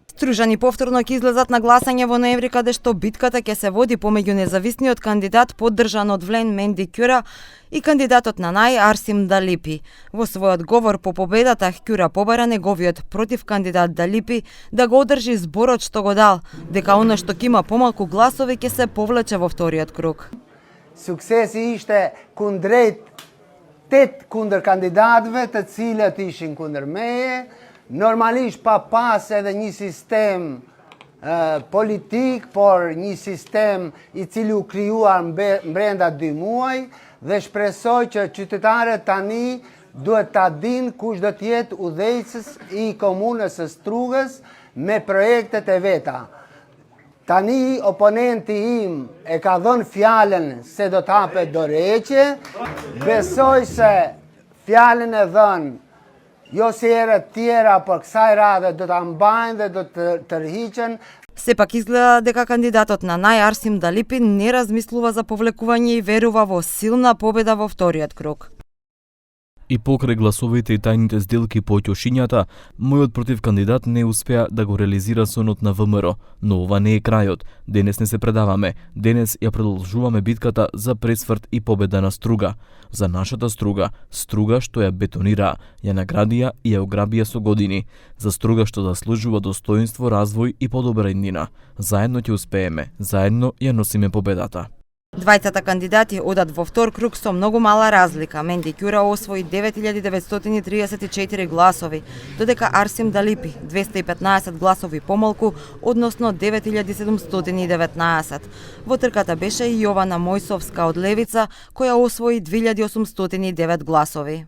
Стружани повторно ќе излезат на гласање во ноември, каде што битката ќе се води помеѓу независниот кандидат поддржан од Влен Менди Кјура и кандидатот на НАИ Арсим Далипи. Во својот говор по победата, Кјура побара неговиот против кандидат Далипи да го одржи зборот што го дал, дека оно што ќе има помалку гласови ќе се повлече во вториот круг. Suksesi ishte kundrejt 8 kundër kandidatëve, të cilët ishin kundër meje, normalisht pa pas edhe një sistem politik, por një sistem i cili u krijuar brenda 2 muaj dhe shpresoj që qytetarët tani duhet ta dinë kush do të jetë udhëheqës i komunës së Strugës me projektet e veta. Tani oponenti im e ka dhënë fjalën se do të hapet dorëheqje. Besoj se fjalën e dhënë jo si herët tjera, por kësaj radhe do ta mbajnë dhe do të tërhiqen. Сепак изгледа дека кандидатот на НАИ Арсим Далипи не размислува за повлекување и верува во силна победа во вториот круг. И покрај гласовите и тајните сделки по ќошињата, мојот против кандидат не успеа да го реализира сонот на ВМРО, но ова не е крајот. Денес не се предаваме. Денес ја продолжуваме битката за пресврт и победа на Струга. За нашата Струга, Струга што ја бетонираа, ја наградија и ја ограбија со години. За Струга што заслужува достоинство, развој и подобра иднина. Заедно ќе успееме, заедно ја носиме победата. Двајцата кандидати одат во втор круг со многу мала разлика. Менди Кјура освои 9934 гласови, додека Арсим Далипи 215 гласови помалку, односно 9719. Во трката беше и Јована Мојсовска од Левица, која освои 2809 гласови.